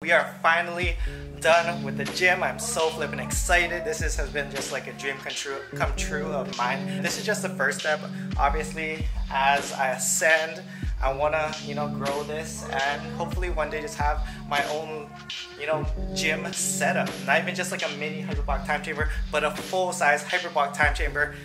We are finally done with the gym. I'm so flippin' excited. This has been just like a dream come true of mine. This is just the first step. Obviously, as I ascend, I wanna, grow this and hopefully one day just have my own, gym setup. Not even just like a mini hyperbolic time chamber, but a full-size hyperbolic time chamber.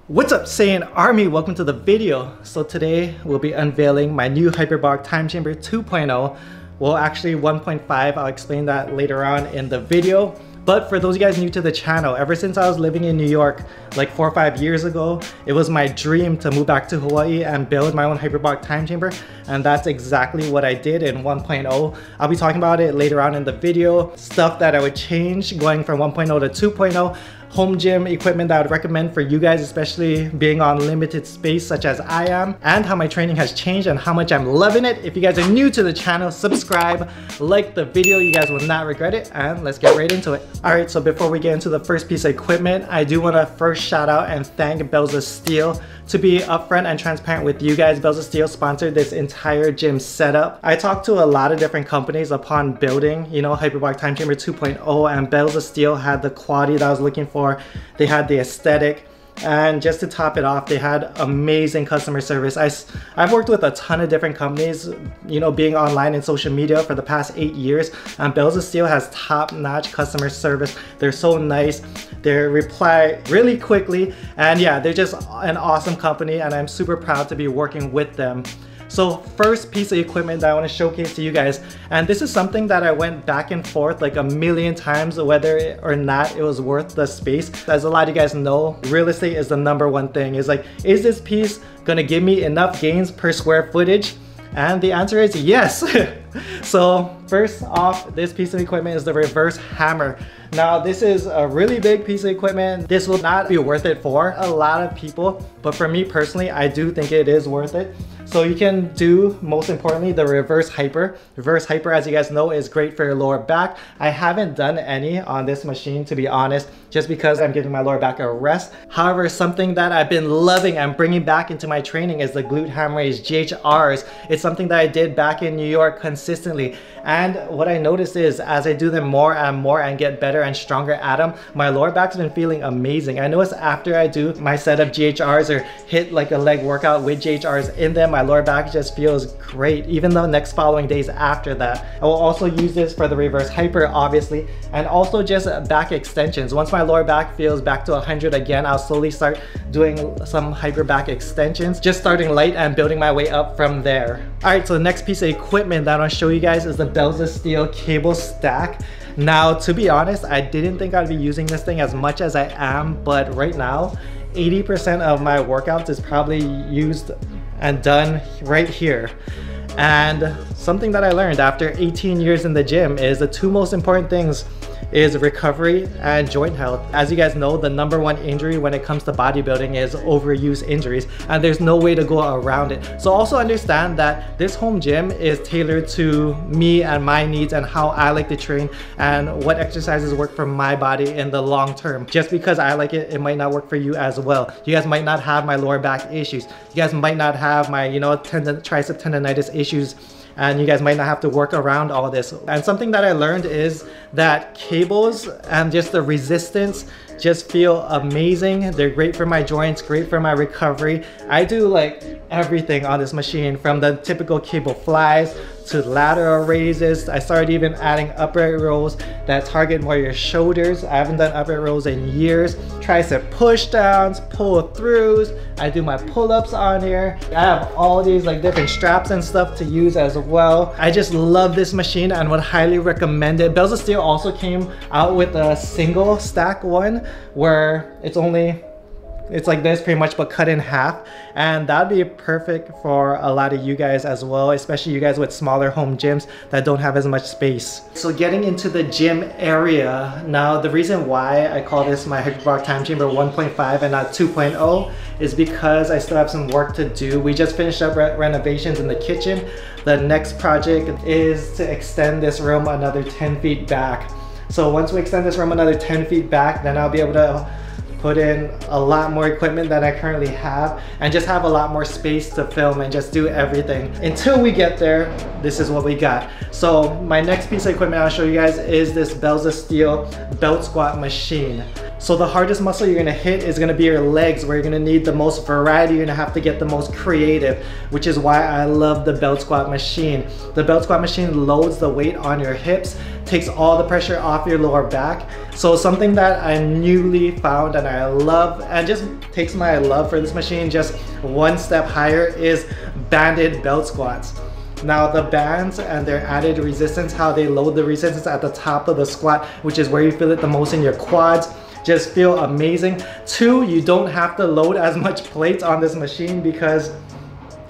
What's up, Saiyan Army? Welcome to the video. So today we'll be unveiling my new hyperbolic time chamber 2.0. Well, actually 1.5. I'll explain that later on in the video. But for those of you guys new to the channel, ever since I was living in New York like 4 or 5 years ago, it was my dream to move back to Hawaii and build my own hyperbolic time chamber. And that's exactly what I did in 1.0. I'll be talking about it later on in the video. Stuff that I would change going from 1.0 to 2.0. Home gym equipment that I would recommend for you guys, especially being on limited space such as I am, and how my training has changed and how much I'm loving it. If you guys are new to the channel, subscribe, like the video, you guys will not regret it, and let's get right into it. Alright, so before we get into the first piece of equipment, I do want to first shout out and thank Bells of Steel. To be upfront and transparent with you guys, Bells of Steel sponsored this entire gym setup. I talked to a lot of different companies upon building, Hyperbolic Time Chamber 2.0, and Bells of Steel had the quality that I was looking for. They had the aesthetic, and just to top it off, they had amazing customer service. I've worked with a ton of different companies, being online and social media for the past 8 years, and Bells of Steel has top-notch customer service. They're so nice. They reply really quickly, and yeah, they're just an awesome company, and I'm super proud to be working with them. So first piece of equipment that I want to showcase to you guys, and this is something that I went back and forth like a million times whether or not it was worth the space. As a lot of you guys know, real estate is the #1 thing. Is like, is this piece gonna give me enough gains per square footage? And the answer is yes. So first off, this piece of equipment is the reverse hammer. Now this is a really big piece of equipment. This will not be worth it for a lot of people, but for me personally, I do think it is worth it. So you can do, most importantly, the reverse hyper. Reverse hyper, as you guys know, is great for your lower back. I haven't done any on this machine, to be honest, just because I'm giving my lower back a rest. However, something that I've been loving and bringing back into my training is the glute ham raise GHRs. It's something that I did back in New York consistently. And what I noticed is as I do them more and more and get better and stronger at them, my lower back's been feeling amazing. I notice after I do my set of GHRs or hit like a leg workout with GHRs in them, my lower back just feels great, even the next following days after that. I will also use this for the reverse hyper, obviously, and also just back extensions. Once my lower back feels back to 100 again, I'll slowly start doing some hyper back extensions, just starting light and building my way up from there. Alright, so the next piece of equipment that I want to show you guys is the Bells of Steel cable stack. Now, to be honest, I didn't think I'd be using this thing as much as I am, but right now, 80% of my workouts is probably used and done right here. And something that I learned after 18 years in the gym is the 2 most important things is recovery and joint health. As you guys know, the #1 injury when it comes to bodybuilding is overuse injuries, and there's no way to go around it. So also understand that this home gym is tailored to me and my needs and how I like to train and what exercises work for my body in the long term. Just because I like it, it might not work for you as well. You guys might not have my lower back issues. You guys might not have my, tricep tendonitis issues, and you guys might not have to work around all this. And something that I learned is that cables and just the resistance just feel amazing. They're great for my joints, great for my recovery. I do like everything on this machine, from the typical cable flies to lateral raises. I started even adding upright rows that target more your shoulders. I haven't done upright rows in years. Tricep push downs, pull throughs. I do my pull-ups on here. I have all these like different straps and stuff to use as well. I just love this machine and would highly recommend it. Bells of Steel also came out with a single stack one where it's only It's like this pretty much, but cut in half. And that'd be perfect for a lot of you guys as well, especially you guys with smaller home gyms that don't have as much space. So getting into the gym area, now the reason why I call this my Hyperbolic Time Chamber 1.5 and not 2.0 is because I still have some work to do. We just finished up renovations in the kitchen. The next project is to extend this room another 10 feet back. So once we extend this room another 10 feet back, then I'll be able to put in a lot more equipment than I currently have and just have a lot more space to film and just do everything. Until we get there, this is what we got. So my next piece of equipment I'll show you guys is this Bells of Steel belt squat machine. So the hardest muscle you're gonna hit is gonna be your legs, where you're gonna need the most variety. You're gonna have to get the most creative, which is why I love the belt squat machine. The belt squat machine loads the weight on your hips, takes all the pressure off your lower back. So something that I newly found and I love, and just takes my love for this machine just one step higher, is banded belt squats. Now the bands and their added resistance, how they load the resistance at the top of the squat, which is where you feel it the most in your quads, just feel amazing. Two, you don't have to load as much plates on this machine because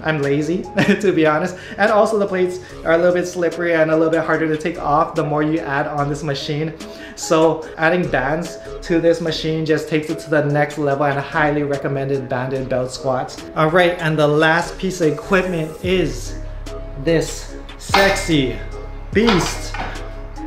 I'm lazy, to be honest. And also the plates are a little bit slippery and a little bit harder to take off the more you add on this machine. So adding bands to this machine just takes it to the next level, and I highly recommended banded belt squats. All right, and the last piece of equipment is this sexy beast,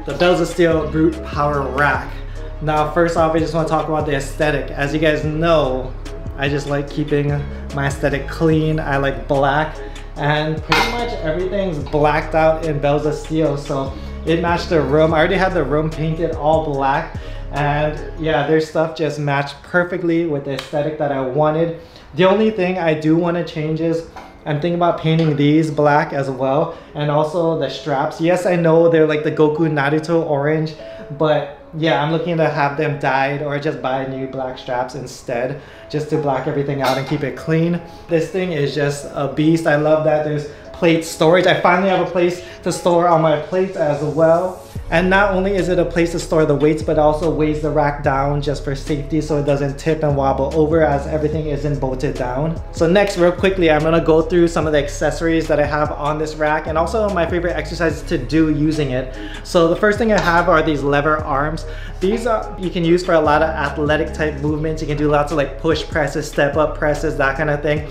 the Bells of Steel Brute Power Rack. Now, first off, I just want to talk about the aesthetic. As you guys know, I just like keeping my aesthetic clean. I like black, and pretty much everything's blacked out in Bells of Steel, so it matched the room. I already had the room painted all black, and yeah, their stuff just matched perfectly with the aesthetic that I wanted. The only thing I do want to change is I'm thinking about painting these black as well, and also the straps. Yes, I know they're like the Goku Naruto orange, but yeah, I'm looking to have them dyed or just buy new black straps instead, just to black everything out and keep it clean. This thing is just a beast. I love that there's plate storage. I finally have a place to store all my plates as well. And not only is it a place to store the weights, but also weighs the rack down just for safety so it doesn't tip and wobble over, as everything isn't bolted down. So next, real quickly, I'm gonna go through some of the accessories that I have on this rack and also my favorite exercises to do using it. So the first thing I have are these lever arms. These you can use for a lot of athletic type movements. You can do lots of like push presses, step up presses, that kind of thing.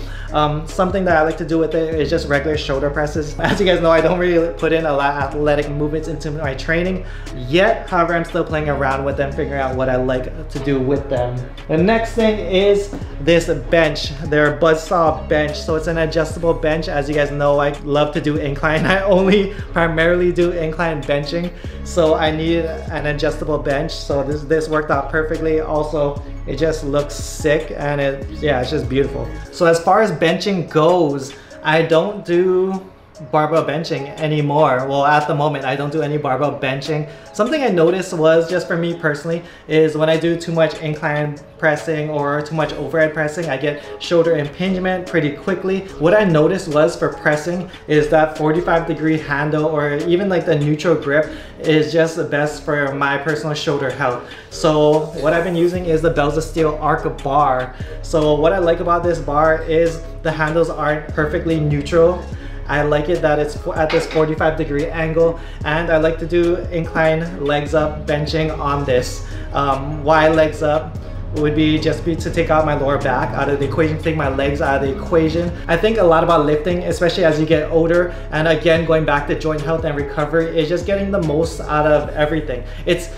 Something that I like to do with it is just regular shoulder presses. As you guys know, I don't really put in a lot of athletic movements into my training yet. However, I'm still playing around with them, figuring out what I like to do with them. The next thing is this bench, their buzzsaw bench. So it's an adjustable bench. As you guys know, I love to do incline. I only primarily do incline benching, so I need an adjustable bench. So this worked out perfectly. Also, it just looks sick, and it's just beautiful. So as far as benching goes, I don't do barbell benching anymore. Well, at the moment, I don't do any barbell benching. Something I noticed was, just for me personally, is when I do too much incline pressing or too much overhead pressing, I get shoulder impingement pretty quickly. What I noticed was, for pressing, is that 45-degree handle or even like the neutral grip is just the best for my personal shoulder health. So what I've been using is the Bells of Steel Arc bar. So what I like about this bar is the handles aren't perfectly neutral. I like it that it's at this 45-degree angle, and I like to do incline legs up benching on this. Why legs up would be just to take out my lower back out of the equation, take my legs out of the equation. I think a lot about lifting, especially as you get older, and again, going back to joint health and recovery, is just getting the most out of everything. It's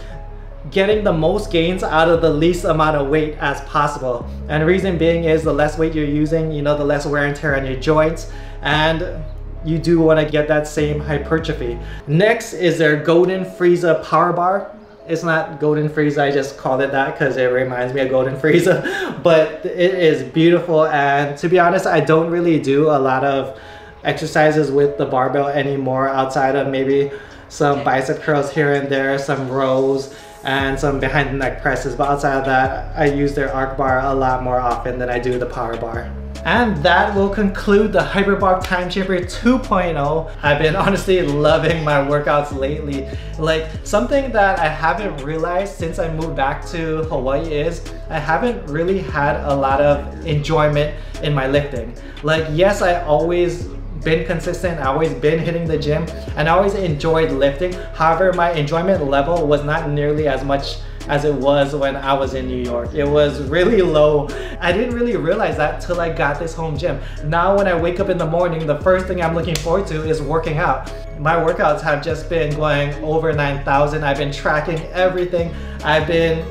getting the most gains out of the least amount of weight as possible. And the reason being is the less weight you're using, you know, the less wear and tear on your joints, and you do want to get that same hypertrophy. Next is their Golden Frieza Power Bar. It's not Golden Frieza, I just called it that because it reminds me of Golden Frieza, but it is beautiful. And to be honest, I don't really do a lot of exercises with the barbell anymore, outside of maybe some bicep curls here and there, some rows, and some behind the neck presses, but outside of that, I use their arc bar a lot more often than I do the power bar. And that will conclude the Hyperbolic Time Chamber 2.0. I've been honestly loving my workouts lately. Like, something that I haven't realized since I moved back to Hawaii is I haven't really had a lot of enjoyment in my lifting. Like, yes, I always been consistent, I always been hitting the gym, and I always enjoyed lifting. However, my enjoyment level was not nearly as much as it was when I was in New York. It was really low. I didn't really realize that till I got this home gym. Now when I wake up in the morning, the first thing I'm looking forward to is working out. My workouts have just been going over 9,000. I've been tracking everything. I've been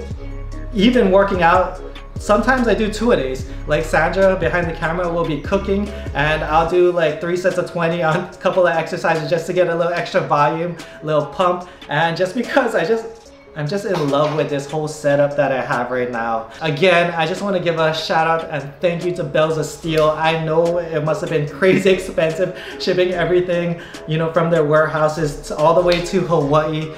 even working out. Sometimes I do 2-a-days. Like Sandra behind the camera will be cooking, and I'll do like 3 sets of 20 on a couple of exercises just to get a little extra volume, a little pump, and just because I'm just in love with this whole setup that I have right now. Again, I just want to give a shout out and thank you to Bells of Steel. I know it must have been crazy expensive shipping everything, you know, from their warehouses all the way to Hawaii.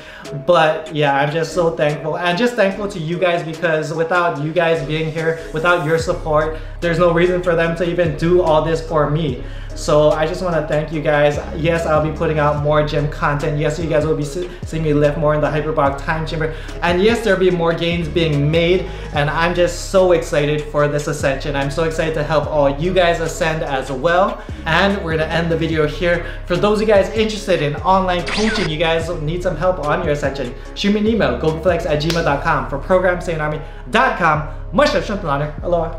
But yeah, I'm just so thankful, and just thankful to you guys, because without you guys being here, without your support, there's no reason for them to even do all this for me. So I just want to thank you guys. Yes, I'll be putting out more gym content. Yes, you guys will be seeing me lift more in the Hyperbolic Time Chamber. And yes, there'll be more gains being made. And I'm just so excited for this ascension. I'm so excited to help all you guys ascend as well. And we're gonna end the video here. For those of you guys interested in online coaching, you guys need some help on your ascension, shoot me an email, gokuflex@gmail.com. For programsanearmy.com. Much love, strength and honor. Aloha.